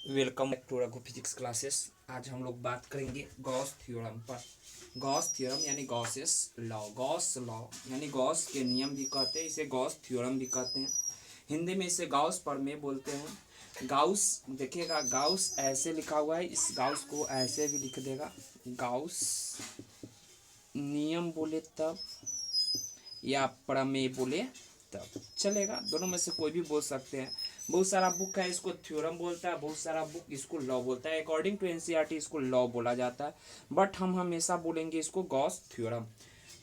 Welcome back to Raghu physics classes. आज हम लोग बात करेंगे गॉस थ्योरम पर। गॉस थ्योरम यानी गॉसेस लॉ, गॉस लॉ यानी गॉस के नियम भी कहते हैं, इसे गॉस थ्योरम भी कहते हैं। हिंदी में इसे गाउस प्रमेय बोलते हैं। गाउस देखिएगा, गाउस ऐसे लिखा हुआ है, इस गाउस को ऐसे भी लिख देगा। गाउस नियम बोले तब या प्रमेय बोले तब चलेगा, दोनों में से कोई भी बोल सकते हैं। बहुत सारा बुक है इसको थ्योरम बोलता है, बहुत सारा बुक इसको लॉ बोलता है। अकॉर्डिंग टू एनसीईआरटी इसको लॉ बोला जाता है, बट हम हमेशा बोलेंगे इसको गॉस थ्योरम।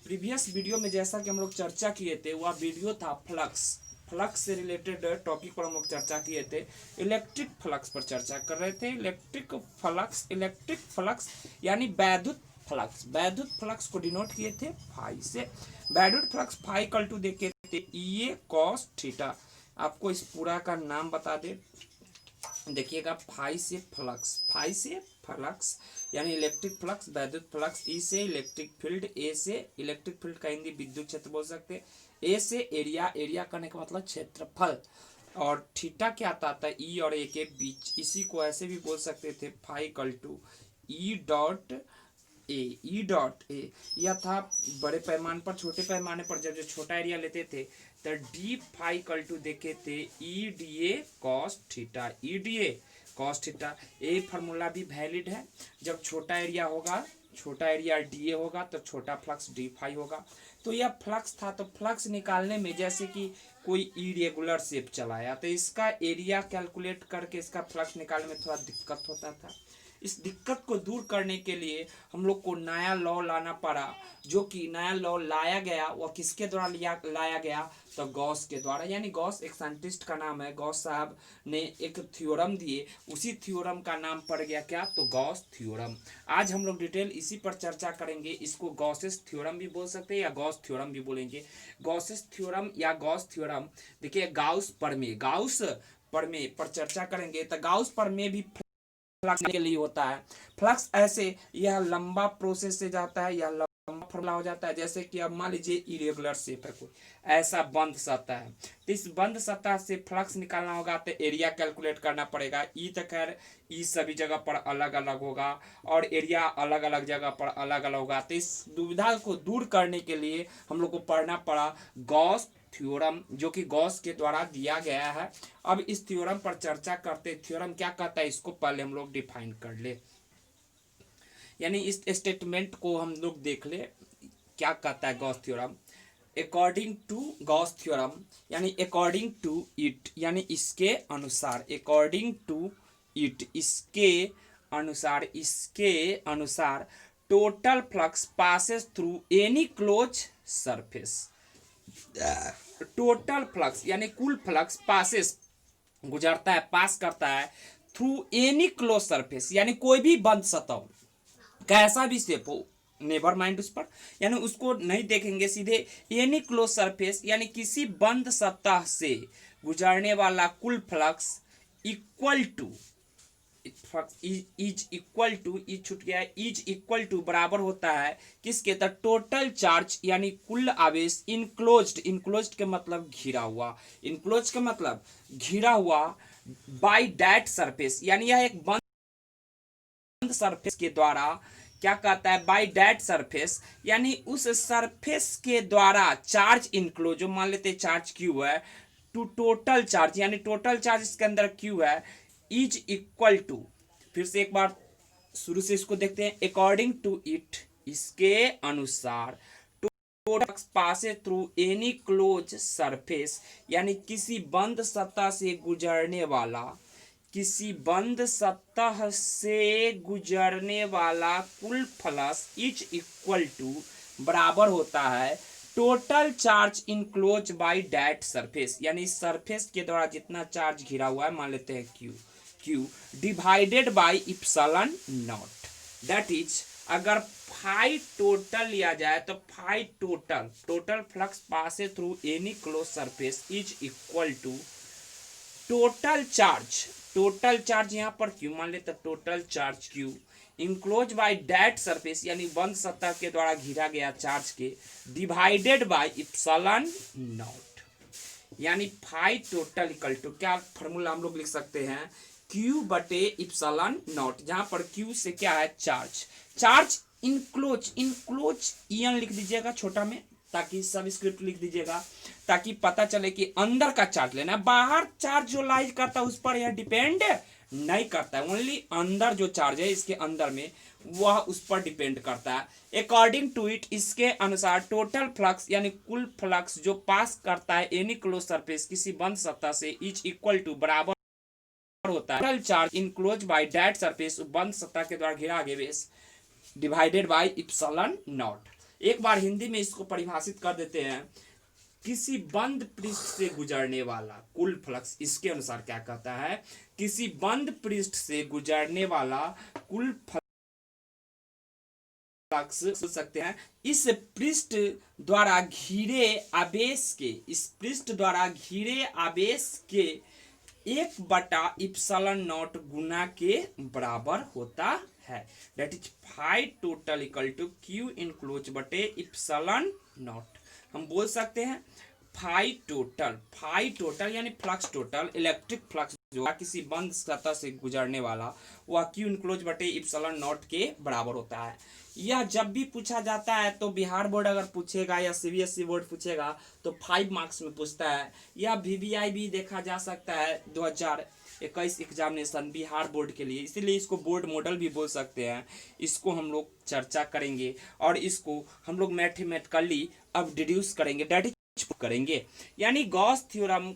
प्रीवियस वीडियो में जैसा कि हम लोग चर्चा किए थे, वह वीडियो था फ्लक्स। फ्लक्स से रिलेटेड टॉपिक पर हम लोग चर्चा किए थे। इलेक्ट्रिक फ्लक्स पर चर्चा कर रहे थे। इलेक्ट्रिक फ्लक्स यानी वैद्युत फ्लक्स। वैद्युत फ्लक्स को डिनोट किए थे फाई से। वैद्युत फ्लक्स फाई इक्वल टू देखे थे ई कॉस थीटा। आपको इस पूरा का नाम बता दे, देखिएगा, फाई से फ्लक्स यानी इलेक्ट्रिक फ्लक्स, वैद्युत फ्लक्स। ई से इलेक्ट्रिक फील्ड, ए से इलेक्ट्रिक फील्ड का हिंदी विद्युत क्षेत्र बोल सकते हैं। ए से एरिया, एरिया करने का मतलब क्षेत्रफल। और थीटा क्या आता है ई और ए के बीच, इसी को ऐसे भी बोल सकते थे phi equal to E dot A. यह था बड़े पैमाने पर। छोटे पैमाने पर जब जो छोटा एरिया लेते थे तो डी फाई इक्वल टू देखे थे E D A cos theta. E D A cos theta, ये फार्मूला भी वैलिड है। जब छोटा एरिया होगा, छोटा एरिया डी ए होगा तो छोटा फ्लक्स डी फाई होगा। तो यह फ्लक्स था, तो फ्लक्स निकालने में जैसे कि कोई इरेगुलर शेप चलाया तो इसका एरिया कैलकुलेट करके इसका फ्लक्स निकालने में थोड़ा दिक्कत होता था। इस दिक्कत को दूर करने के लिए हम लोग को नया लॉ लाना पड़ा। जो कि नया लॉ लाया गया वह किसके द्वारा लाया गया, तो गॉस के द्वारा। यानी गॉस एक साइंटिस्ट का नाम है। गॉस साहब ने एक थ्योरम दिए, उसी थ्योरम का नाम पड़ गया क्या, तो गॉस थ्योरम। आज हम लोग डिटेल इसी पर चर्चा करेंगे। इसको गॉसेस थ्योरम भी बोल सकते हैं या गॉस थ्योरम भी बोलेंगे। गॉसेस थ्योरम या गॉस थ्योरम, देखिए गाउस प्रमेय पर चर्चा करेंगे। तो गाउस प्रमेय भी फ्लक्स के लिए होता है। फ्लक्स ऐसे यह लंबा प्रोसेस से जाता है, यह लंबा फॉर्मूला हो जाता है। जैसे कि अब मान लीजिए इरेगुलर शेप है, कोई ऐसा बंद सतह है, तो इस बंद सतह से फ्लक्स निकालना होगा तो एरिया कैलकुलेट करना पड़ेगा। ई तो खैर ई सभी जगह पर अलग अलग होगा और एरिया अलग अलग जगह पर अलग अलग होगा। तो इस दुविधा को दूर करने के लिए हम लोग को पढ़ना पड़ा गॉस थ्योरम, जो कि गॉस के द्वारा दिया गया है। अब इस थ्योरम पर चर्चा करते। थ्योरम क्या कहता है इसको पहले हम लोग डिफाइन कर ले, यानी इस स्टेटमेंट को हम लोग देख ले क्या कहता है Gauss theorem. According to Gauss theorem यानी अकॉर्डिंग टू इट, यानी इसके अनुसार। अकॉर्डिंग टू इट, इसके अनुसार total flux passes through any close surface. Total flux यानी कुल फ्लक्स पासेस गुजरता है, पास करता है थ्रू एनी क्लोज सरफेस, यानी कोई भी बंद सतह, कैसा भी शेप हो, नेवर माइंड उस पर, यानी उसको नहीं देखेंगे, सीधे एनी क्लोज सरफेस यानी किसी बंद सतह से गुजरने वाला कुल flux equal to, is equal to बराबर होता है किसके, तो टोटल चार्ज यानी कुल आवेश इनक्लोज्ड के मतलब घिरा हुआ, इनक्लोज का मतलब घिरा हुआ, बाय दैट सरफेस, यानी यह एक बंद सरफेस के द्वारा क्या कहता है, बाय दैट सरफेस यानी उस सरफेस के द्वारा चार्ज इनक्लोज, जो मान लेते चार्ज क्यू है, टू टोटल चार्ज यानी टोटल चार्ज इसके अंदर क्यू है, इज इक्वल टू, फिर से एक बार शुरू से इसको देखते हैं। अकॉर्डिंग टू इट, इसके अनुसार, टोटल पासे थ्रू एनी क्लोज सरफेस यानी किसी बंद सतह से गुजरने वाला, किसी बंद सतह से गुजरने वाला कुल फ्लक्स इज इक्वल टू बराबर होता है total charge enclose by that surface, यानी सरफेस के द्वारा जितना चार्ज घिरा हुआ है, मान लेते हैं Q divided by epsilon nought. That is, अगर फाई टोटल लिया जाए तो phi total flux passes through any close surface is equal to total charge यहाँ पर क्यू मान लेते, total charge Q enclose by that surface यानी बंद सतह के द्वारा घिरा गया चार्ज के, डिवाइडेड बाय इप्सिलॉन नॉट, यानी फाई टोटल इक्वल टू क्या फॉर्मूला हम लोग लिख सकते हैं, क्यू बटे इप्सिलॉन नॉट, जहां पर क्यू से क्या है charge, charge enclose, enclose EN लिख दीजिएगा छोटा में, ताकि सब स्क्रिप्ट लिख दीजिएगा ताकि पता चले कि अंदर का चार्ज लेना है, बाहर चार्ज जो लाइज करता है उस पर यह डिपेंड नहीं करता है, ओनली अंदर जो चार्ज है इसके अंदर में वह उस पर डिपेंड करता है। अकॉर्डिंग टू इट, इसके अनुसार टोटल फ्लक्स यानी कुल फ्लक्स जो पास करता है एनी क्लोज सरफेस किसी बंद सतह से इज इक्वल टू बराबर होता है total charge enclose by that surface, बंद सतह के द्वारा घिरा गया base divided by epsilon not. एक बार हिंदी में इसको परिभाषित कर देते हैं, किसी बंद पृष्ठ से गुजरने वाला कुल फ्लक्स, इसके अनुसार क्या कहता है, किसी बंद पृष्ठ से गुजरने वाला कुल फ्लक्स सोच सकते हैं इस पृष्ठ द्वारा घिरे आवेश के, इस पृष्ठ द्वारा घिरे आवेश के 1/इप्सिलॉन नॉट गुना के बराबर होता है। That is phi total equal to Q enclose बटे इप्सिलॉन नॉट। हम बोल सकते हैं फाई टोटल यानी फ्लक्स टोटल, इलेक्ट्रिक फ्लक्स जो किसी बंद सतह से गुजरने वाला वह क्यू इनक्लोज बटे इप्सिलॉन नॉट के बराबर होता है। यह जब भी पूछा जाता है तो बिहार बोर्ड अगर पूछेगा या सीबीएसई बोर्ड पूछेगा तो 5 मार्क्स में पूछता है, या वीवीआई भी देखा जा सकता है 2021 एग्जामिनेशन बिहार बोर्ड के लिए, इसीलिए इसको बोर्ड मॉडल भी बोल सकते हैं। इसको हम लोग चर्चा करेंगे और इसको हम लोग मैथमेटिकली अब डिड्यूस करेंगे, डेट करेंगे। यानी गॉस थ्योरम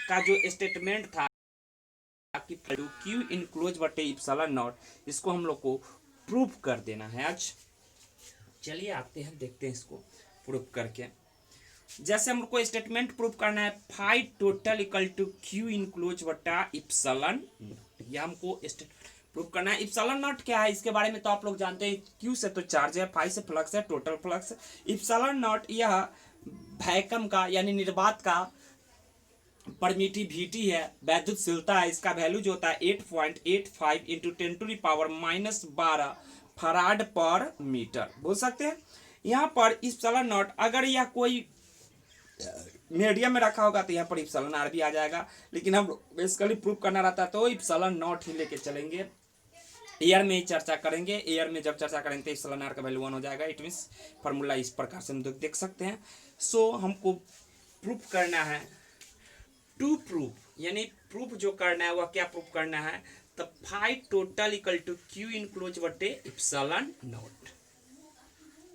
का जो स्टेटमेंट था कि क्यू इनक्लोज बटे इप्सिलॉन नॉट, इसको हम लोग को प्रूव कर देना है आज। चलिए आते हैं देखते हैं इसको प्रूव करके। जैसे हम लोग को स्टेटमेंट प्रूव करना है phi total equal to Q enclose बटा इप्सिलॉन नॉट, यह हमको प्रूव करना है। इप्सिलॉन नॉट क्या है इसके बारे में तो आप लोग जानते हैं, क्यू से तो चार्ज है, फाई से फ्लक्स है, टोटल फ्लक्स। इप्सिलॉन नॉट यह वैक्यूम का यानी निर्वात का परमिटिविटी है, वैद्युतशीलता है, इसका वैल्यू जो होता है 8.85 इंटू 10⁻⁻12 फराड पर मीटर बोल सकते हैं। यहाँ पर इप्सिलॉन नॉट अगर यह कोई मीडियम में रखा होगा तो यहाँ पर इप्सिलॉन आर भी आ जाएगा, लेकिन हम बेसिकली प्रूव करना रहता है तो इप्सिलॉन नॉट ही लेके चलेंगे। एयर में ही चर्चा करेंगे, एयर में जब चर्चा करेंगे तो इप्सिलॉन आर का वैल्यू 1 हो जाएगा। इट मीन्स फार्मूला इस प्रकार से हम देख सकते हैं। सो हमको प्रूफ करना है टू प्रूफ, यानी प्रूफ जो करना है वह क्या प्रूफ करना है, तो phi total equal to Q enclose बटे इप्सिलॉन नॉट।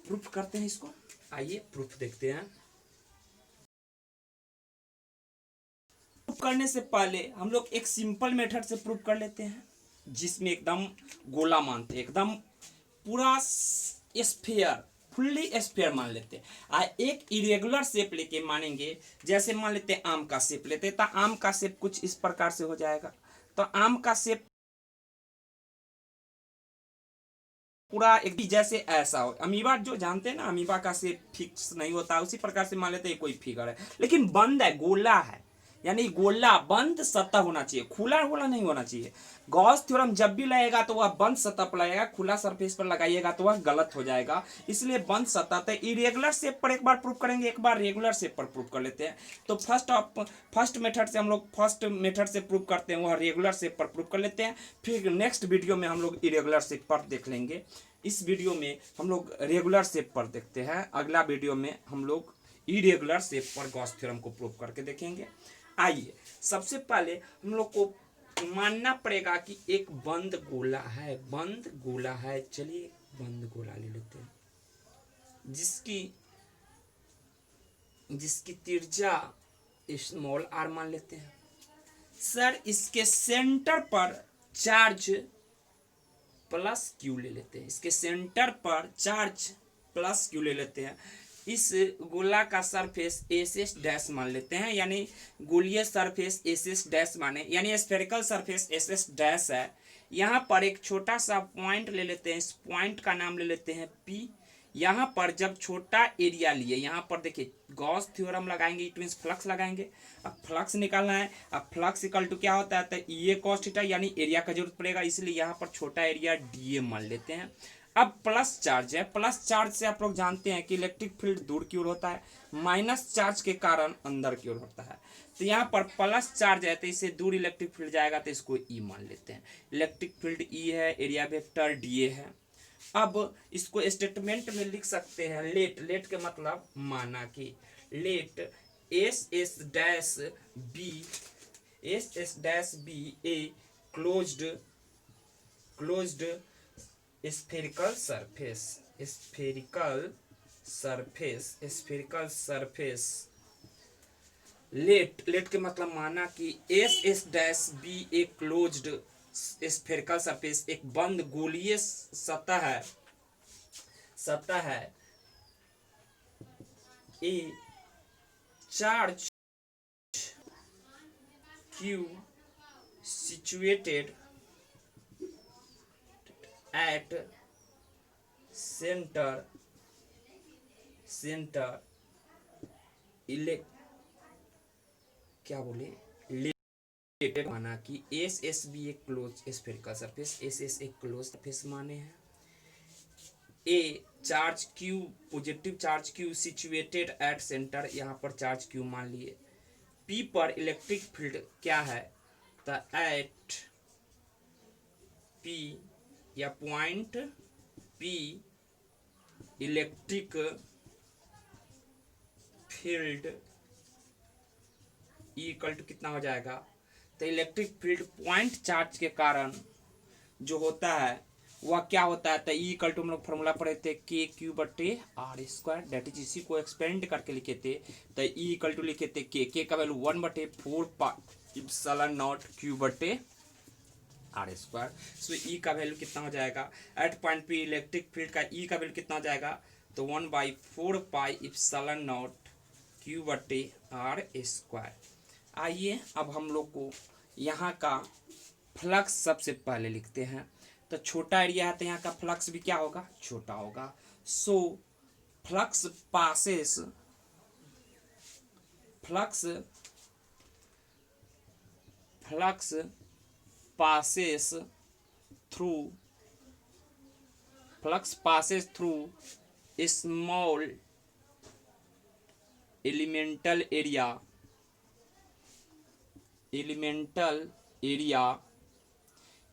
प्रूफ करते हैं इसको, आइए प्रूफ देखते हैं। प्रूफ करने से पहले हम लोग एक सिंपल मेथड से प्रूफ कर लेते हैं, जिसमें एकदम गोला मानते हैं, एकदम पूरा स्फीयर फुल्ली स्फीयर मान लेते हैं। एक इरेगुलर शेप लेके मानेंगे, जैसे मान लेते हैं आम का शेप लेते हैं, तो आम का शेप कुछ इस प्रकार से हो जाएगा। तो आम का शेप पूरा एक जैसे ऐसा हो, अमीबा जो जानते हैं ना, अमीबा का शेप फिक्स नहीं होता, उसी प्रकार से मान लेते हैं कोई फिगर है, लेकिन बंद है, गोला है, यानी गोला बंद सतह होना चाहिए, खुला गोला नहीं होना चाहिए। गॉस थ्योरम जब भी लगेगा तो वह बंद सतह पर लगेगा, खुला सरफेस पर लगाइएगा तो वह गलत हो जाएगा, इसलिए बंद सतह। तो इरेगुलर शेप पर एक बार प्रूफ करेंगे, एक बार रेगुलर शेप पर प्रूफ कर लेते हैं। तो फर्स्ट मेथड से हम लोग फर्स्ट मेथड से प्रूफ करते हैं, वह रेगुलर शेप पर प्रूफ कर लेते हैं। फिर नेक्स्ट वीडियो में हम लोग इरेगुलर शेप पर देख लेंगे। इस वीडियो में हम लोग रेगुलर शेप पर देखते हैं, अगला वीडियो में हम लोग इरेगुलर शेप पर गॉस थ्योरम को प्रूफ करके देखेंगे। आइए सबसे पहले हम लोग को मानना पड़ेगा कि एक बंद गोला है, बंद गोला है। चलिए बंद गोला ले लेते हैं, जिसकी त्रिज्या स्मॉल आर मान लेते हैं। सर इसके सेंटर पर चार्ज प्लस क्यू ले लेते हैं, इसके सेंटर पर चार्ज प्लस क्यू ले लेते हैं। इस गोला का सरफेस एस एस डैश मान लेते हैं, यानी गोलीय सरफेस एस एस डैश माने, यानी spherical surface S S dash है। यहाँ पर एक छोटा सा पॉइंट ले लेते हैं, इस पॉइंट का नाम ले लेते हैं पी। यहाँ पर जब छोटा एरिया लिए, यहाँ पर देखिए गॉस थ्योरम लगाएंगे, इट मीन्स फ्लक्स लगाएंगे। अब फ्लक्स निकालना है, अब फ्लक्स इक्वल टू क्या होता है, तो ये कॉस थीटा यानी एरिया का जरूरत पड़ेगा, इसलिए यहाँ पर छोटा एरिया डी मान लेते हैं। अब प्लस चार्ज है, प्लस चार्ज से आप लोग जानते हैं कि इलेक्ट्रिक फील्ड दूर की ओर होता है, माइनस चार्ज के कारण अंदर की ओर होता है। तो यहाँ पर प्लस चार्ज है तो इससे दूर इलेक्ट्रिक फील्ड जाएगा, तो इसको ई मान लेते हैं। इलेक्ट्रिक फील्ड ई है, एरिया वेक्टर डी ए है। अब इसको स्टेटमेंट में लिख सकते हैं लेट, लेट के मतलब माना कि let S S dash B, S S dash B a closed closed spherical surface, spherical surface, spherical surface. Let, let के मतलब माना कि S S dash B a closed spherical surface, एक बंद गोलीय सतह है, सतह है। A charge Q situated at center क्या बोले लेटेड, माना कि एस एस बी एक close spherical surface, S S एक क्लोज सरफेस माने हैं। A charge Q, positive charge Q situated at centre, यहाँ पर चार्ज Q मान लिए। P पर इलेक्ट्रिक फील्ड क्या है, तो एट P या point P electric field equal to कितना हो जाएगा, तो इलेक्ट्रिक फील्ड पॉइंट चार्ज के कारण जो होता है वह क्या होता है, तो ई इक्वल टू हम लोग फॉर्मूला पढ़े थे के क्यू बटे आर स्क्वायर, डेट इज इसी को एक्सपेंड करके लिखे थे। तो ई इक्वल टू लिखे थे के का वैल्यू 1/4 इप्सिलॉन नॉट क्यू बटे आर स्क्वायर। सो ई का वैल्यू कितना हो जाएगा, at point P electric field का ई का वैल्यू कितना हो जाएगा, तो 1/4 इप्सिलॉन नॉट क्यू बटे आर स्क्वायर। आइए अब हम लोग को यहाँ का फ्लक्स सबसे पहले लिखते हैं। तो छोटा एरिया है तो यहाँ का फ्लक्स भी क्या होगा, छोटा होगा। So flux passes, flux flux passes through, flux passes through small elemental area, elemental area.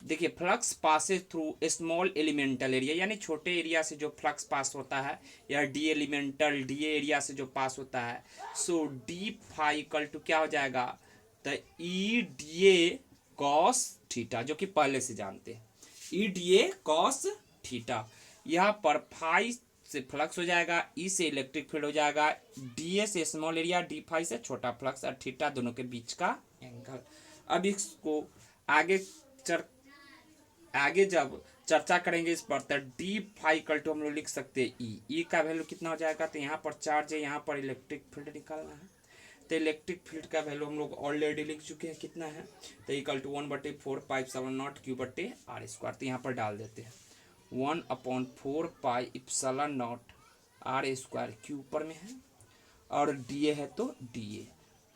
देखिए flux passes through small elemental area, यानी छोटे एरिया से जो फ्लक्स पास होता है, या डी एलिमेंटल डी एरिया से जो पास होता है। सो डी फाई इक्वल टू क्या हो जाएगा, तो E D A cos theta, जो कि पहले से जानते हैं, E D A cos theta. यहाँ पर फाई से फ्लक्स हो जाएगा, ई से इलेक्ट्रिक फील्ड हो जाएगा, डी ए से स्मॉल एरिया, डी फाई से छोटा फ्लक्स, और थीटा दोनों के बीच का एंगल। अब इसको आगे जब चर्चा करेंगे इस पर, तो डी फाई इक्वल टू हम लोग लिख सकते हैं ई का वैल्यू कितना हो जाएगा, तो यहाँ पर चार्ज है, यहाँ पर इलेक्ट्रिक फील्ड निकालना है। तो इलेक्ट्रिक फील्ड का वैल्यू हम लोग ऑलरेडी लिख चुके हैं, कितना है, तो इक्वल टू 1/4 क्यू बटे आर स्क्वायर। तो यहाँ पर डाल देते हैं 1/4 epsilon not R square, Q ऊपर में है, और डी ए है तो D A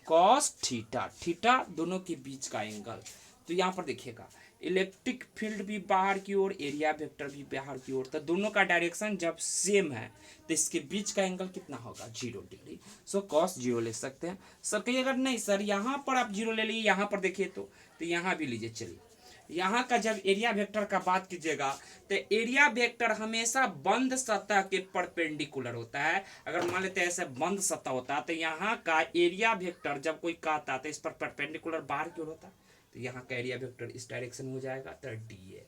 cos theta, theta दोनों के बीच का एंगल। तो यहाँ पर देखिएगा इलेक्ट्रिक फील्ड भी बाहर की ओर, एरिया वेक्टर भी बाहर की ओर, तो दोनों का डायरेक्शन जब सेम है तो इसके बीच का एंगल कितना होगा, 0 डिग्री। सो कॉस 0 ले सकते हैं। सर कहिए अगर नहीं सर यहाँ पर आप 0 ले लीजिए, यहाँ पर देखिए तो यहाँ भी लीजिए। चलिए यहाँ का जब एरिया वेक्टर का बात कीजिएगा तो एरिया वेक्टर हमेशा बंद सतह के परपेंडिकुलर होता है। अगर मान लेते हैं ऐसे बंद सतह होता है तो यहाँ का एरिया वेक्टर जब कोई कहता है तो इस पर परपेंडिकुलर बाहर की ओर होता है, तो यहाँ का एरिया वेक्टर इस डायरेक्शन में हो जाएगा, तो डी ए।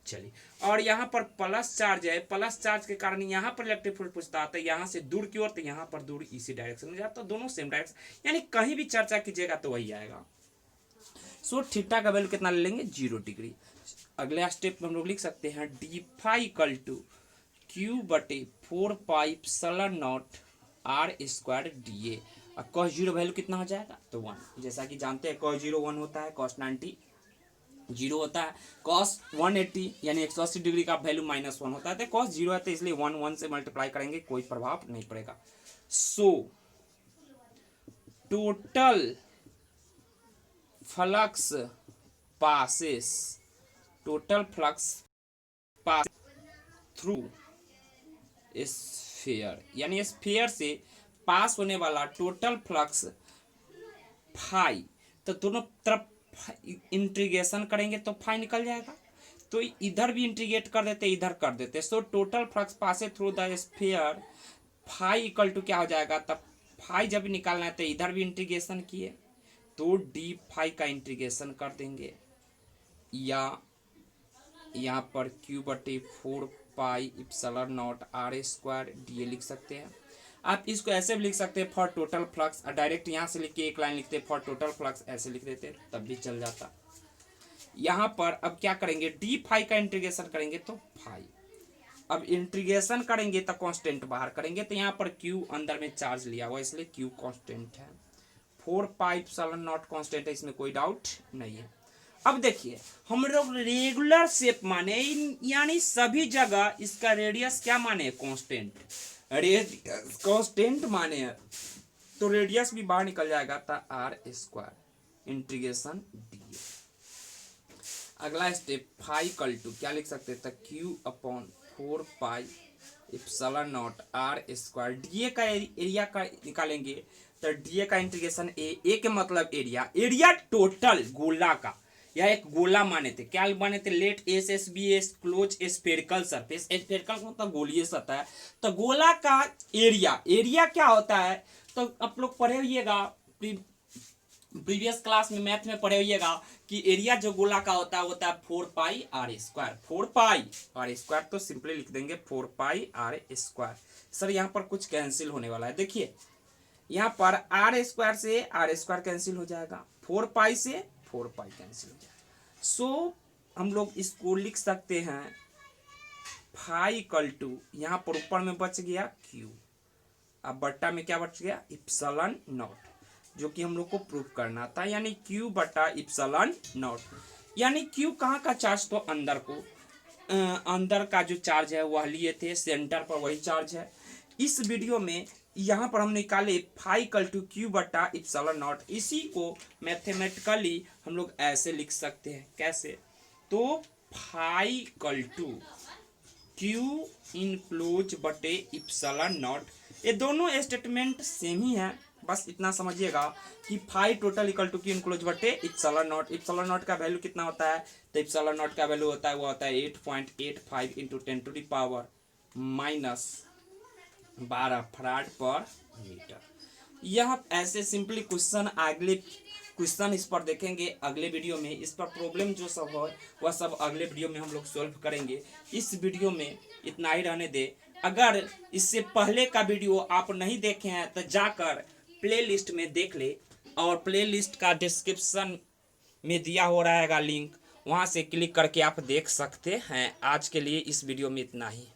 चलिए और यहाँ पर प्लस चार्ज है, प्लस चार्ज के कारण यहाँ पर इलेक्ट्रिक फील्ड पूछता है, तो यहाँ से दूर की ओर, तो यहाँ पर दूर इसी डायरेक्शन में जाता है, दोनों सेम डायरेक्शन, यानी कहीं भी चर्चा कीजिएगा तो वही आएगा। सो थीटा का वैल्यू कितना ले लेंगे, 0 डिग्री। अगले स्टेप में हम लोग लिख सकते हैं D phi equal to Q बटे 4 epsilon not R square D A. और कॉस 0 वैल्यू कितना हो जाएगा, तो 1। जैसा कि जानते हैं कॉस 0 1 होता है, कॉस 90 0 होता है, कॉस 180 यानी 180 डिग्री का वैल्यू -1 होता है। तो कॉस 0 है तो इसलिए 1 से मल्टीप्लाई करेंगे, कोई प्रभाव नहीं पड़ेगा। सो total flux passes through sphere, यानी स्फीयर से पास होने वाला टोटल फ्लक्स फाई, तो दोनों तरफ इंटीग्रेशन करेंगे तो फाई निकल जाएगा। तो इधर भी इंटीग्रेट कर देते, इधर कर देते, so total flux passes through the sphere phi equal to क्या हो जाएगा, तब फाई जब निकालना है तो इधर भी इंटीग्रेशन किए तो डी फाई का इंटीग्रेशन कर देंगे, या यहाँ पर क्यू बटे 4 pi epsilon not R square D लिख सकते हैं। आप इसको ऐसे भी लिख सकते हैं फॉर टोटल फ्लक्स, डायरेक्ट यहाँ से लिख के एक लाइन लिखते फॉर टोटल फ्लक्स, ऐसे लिख देते तब भी चल जाता। यहाँ पर अब क्या करेंगे, डी फाई का इंटीग्रेशन करेंगे तो फाई, अब इंटीग्रेशन करेंगे तो कांस्टेंट बाहर करेंगे, तो यहाँ पर क्यू अंदर में चार्ज लिया हुआ इसलिए क्यू कांस्टेंट है, 4 पाई इप्सिलॉन नॉट कांस्टेंट है, इसमें कोई डाउट नहीं है। अब देखिए हम लोग रेगुलर शेप माने, यानी सभी जगह इसका रेडियस क्या माने, कांस्टेंट, रेडियस कांस्टेंट माने हैं, तो रेडियस भी बाहर निकल जाएगा था आर स्क्वायर इंटीग्रेशन डी। अगला स्टेप फाई इक्वल टू क्या लिख सकते थे, Q upon 4 pi epsilon not R square, D का एरिया का निकालेंगे तो डी का इंटीग्रेशन ए के मतलब एरिया, एरिया टोटल गोला का, यह एक गोला माने थे, क्या माने थे, let S S B S close spherical surface, spherical मतलब गोलीय सतह है, तो गोला का एरिया, एरिया क्या होता है, तो आप लोग पढ़े होइएगा प्रीवियस क्लास में मैथ में पढ़े होइएगा कि एरिया जो गोला का होता है 4 pi R square, 4 pi R square, तो सिंपली लिख देंगे 4 पाई आर स्क्वायर। सर यहाँ पर कुछ कैंसिल होने वाला है, देखिए यहाँ पर आर स्क्वायर से आर स्क्वायर कैंसिल हो जाएगा, 4 पाई से 4 पाई कैंसिल हो जाएगा, सो हम लोग इसको लिख सकते हैं फाई इक्वल टू, यहाँ पर ऊपर में बच गया क्यू, अब बट्टा में क्या बच गया, इप्सिलॉन नॉट, जो कि हम लोग को प्रूव करना था, यानी क्यू बटा इप्सिलॉन नॉट, यानी क्यू कहाँ का चार्ज, तो अंदर को, अंदर का जो चार्ज है वह लिए थे, सेंटर पर वही चार्ज है। इस वीडियो में यहाँ पर हम निकाले फाई इक्वल टू क्यू बटा इप्सिलॉन नॉट, इसी को मैथमेटिकली हम लोग ऐसे लिख सकते हैं, कैसे, तो phi equal to Q enclose बटे इप्सिलॉन नॉट, ये दोनों स्टेटमेंट सेम ही है, बस इतना समझिएगा कि phi total equal to Q enclose बटे इप्सिलॉन नॉट, इप्सिलॉन नॉट का वैल्यू कितना होता है, तो इप्सिलॉन नॉट का वैल्यू होता है, वो होता है 8.85 into 10 to the power -12 farad पर मीटर। यह ऐसे सिंपली क्वेश्चन, अगले क्वेश्चन इस पर देखेंगे अगले वीडियो में, इस पर प्रॉब्लम जो सब है वह सब अगले वीडियो में हम लोग सॉल्व करेंगे। इस वीडियो में इतना ही रहने दे, अगर इससे पहले का वीडियो आप नहीं देखे हैं तो जाकर प्लेलिस्ट में देख ले, और प्लेलिस्ट का डिस्क्रिप्शन में दिया हो रहेगा लिंक, वहां से क्लिक करके आप देख सकते हैं। आज के लिए इस वीडियो में इतना ही।